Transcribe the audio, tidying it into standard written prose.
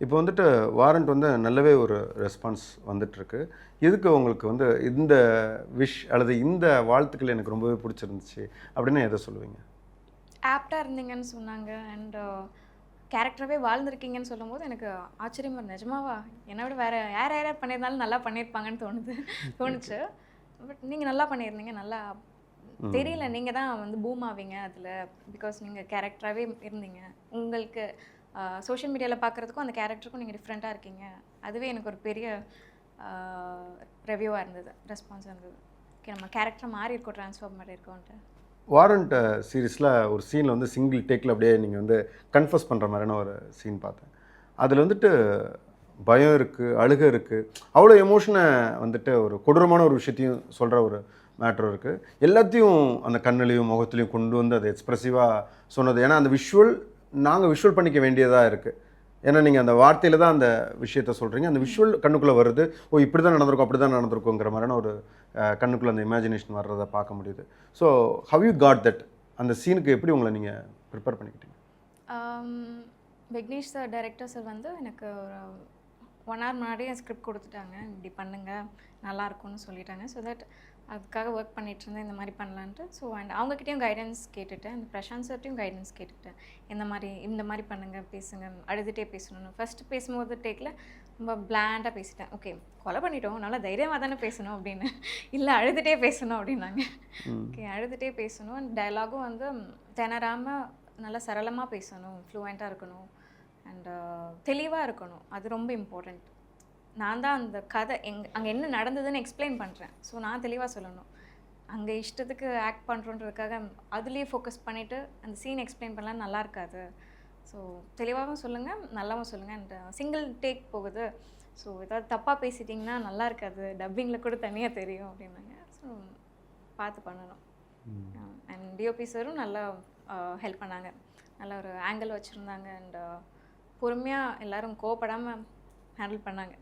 இப்போ வந்துட்டு வாரண்ட் வந்து நல்லாவே ஒரு ரெஸ்பான்ஸ் வந்துட்டுருக்கு. எதுக்கு உங்களுக்கு வந்து இந்த விஷ் அல்லது இந்த வாழ்த்துக்கள் எனக்கு ரொம்பவே பிடிச்சிருந்துச்சு அப்படின்னு எதை சொல்லுவீங்க? ஆப்ட்டா இருந்தீங்கன்னு சொன்னாங்க. அண்ட் கேரக்டராவே வாழ்ந்திருக்கீங்கன்னு சொல்லும்போது எனக்கு ஆச்சரியமா நிஜமாவா? என்ன விட வேற யார் யார் பண்ணியிருந்தாலும் நல்லா பண்ணியிருப்பாங்கன்னு ஓகே. தோணுச்சு. பட் நீங்க நல்லா பண்ணியிருந்தீங்க. நல்லா தெரியல ம். நீங்க தான் வந்து பூம் ஆவீங்க அதுல. பிகாஸ் நீங்க கேரக்டராவே இருந்தீங்க. உங்களுக்கு சோஷியல் மீடியால பார்க்குறதுக்கும் அந்த கேரக்டருக்கும் நீங்க டிஃப்ரெண்ட்டா இருக்கீங்க. அதுவே எனக்கு ஒரு பெரிய ஆ ரிவ்யூவா இருந்தது. ரெஸ்பான்ஸா இருந்தது. ஓகே நம்ம கேரக்டர் மாறி இருக்கோம், ட்ரான்ஸ்ஃபார்ம் மாறி இருக்கோன்ட்டு. வாரண்ட் சீரிஸில் ஒரு சீனில் வந்து சிங்கிள் டேக்கில் அப்படியே நீங்கள் வந்து கன்ஃபஸ் பண்ணுற மாதிரியான ஒரு சீன் பார்த்தேன். அதில் வந்துட்டு பயம் இருக்குது, அழுகை இருக்குது, அவ்வளோ எமோஷனை வந்துட்டு ஒரு கொடூரமான ஒரு விஷயத்தையும் சொல்கிற ஒரு மேட்ரு இருக்குது. எல்லாத்தையும் அந்த கண்ணுலேயும் முகத்துலேயும் கொண்டு வந்து அதை எக்ஸ்ப்ரெசிவாக சொன்னது. ஏன்னா அந்த விஷுவல் நாங்கள் விஷுவல் பண்ணிக்க வேண்டியதாக இருக்குது. ஏன்னா நீங்கள் அந்த வார்த்தையில் தான் அந்த விஷயத்த சொல்கிறீங்க. அந்த விஷுவல் கண்ணுக்குள்ளே வருது. ஓ இப்படி தான் நடந்திருக்கும், அப்படி தான் நடந்திருக்குங்கிற மாதிரியான ஒரு கண்ணுக்குள்ளே அந்த இமேஜினேஷன் வர்றதை பார்க்க முடியுது. So how you got that? அந்த சீனுக்கு எப்படி உங்களை நீங்கள் ப்ரிப்பேர் பண்ணிக்கிட்டீங்க? ஆம், விக்னேஷ் சார் டைரக்டர் சார் வந்து எனக்கு ஒரு 1 ஹவர் முன்னாடியே ஸ்கிரிப்ட் கொடுத்துட்டாங்க. இப்படி பண்ணுங்க, நல்லாயிருக்கும்னு சொல்லிட்டாங்க. ஸோ தட் அதுக்காக ஒர்க் பண்ணிகிட்ருந்தேன், இந்த மாதிரி பண்ணலான்ட்டு. ஸோ அண்ட் அவங்ககிட்டயும் கைடன்ஸ் கேட்டுட்டேன். இந்த பிரசாந்த் சார்ட்டையும் கைடன்ஸ் கேட்டுக்கிட்டேன். இந்த மாதிரி பண்ணுங்க, பேசுங்க, அழுதுகிட்டே பேசணும்னு. ஃபஸ்ட்டு பேசும்போது டேக்கில் ரொம்ப பிளாண்டாக பேசிட்டேன். ஓகே கொலை பண்ணிட்டோம், நல்லா தைரியமாக தானே பேசணும் அப்படின்னு. இல்லை அழுதுகிட்டே பேசணும் அப்படின்னாங்க. ஓகே அழுதுகிட்டே பேசணும். டயலாகும் வந்து திணறாமல் நல்லா சரளமாக பேசணும், ஃப்ளூயண்ட்டாக இருக்கணும் அண்ட் தெளிவாக இருக்கணும். அது ரொம்ப இம்பார்ட்டண்ட். நான் தான் அந்த கதை அங்கே என்ன நடந்ததுன்னு எக்ஸ்பிளைன் பண்ணுறேன். ஸோ நான் தெளிவாக சொல்லணும். அங்கே இஷ்டத்துக்கு ஆக்ட் பண்ணுறோன்றதுக்காக அதுலேயே ஃபோக்கஸ் பண்ணிவிட்டு அந்த சீன் எக்ஸ்பிளைன் பண்ணலாம் நல்லா இருக்காது. ஸோ தெளிவாகவும் சொல்லுங்கள், நல்லாவும் சொல்லுங்கள். அண்ட் சிங்கிள் டேக் போகுது. ஸோ ஏதாவது தப்பாக பேசிட்டிங்கன்னா நல்லா இருக்காது, டப்பிங்கில் கூட தனியாக தெரியும் அப்படின்னாங்க. ஸோ பார்த்து பண்ணணும். அண்ட் டிஓபி சாரும் நல்லா ஹெல்ப் பண்ணாங்க. நல்ல ஒரு ஆங்கிள் வச்சுருந்தாங்க. அண்ட் பொறுமையாக எல்லோரும் கோவப்படாமல் ஹேண்டில் பண்ணாங்க.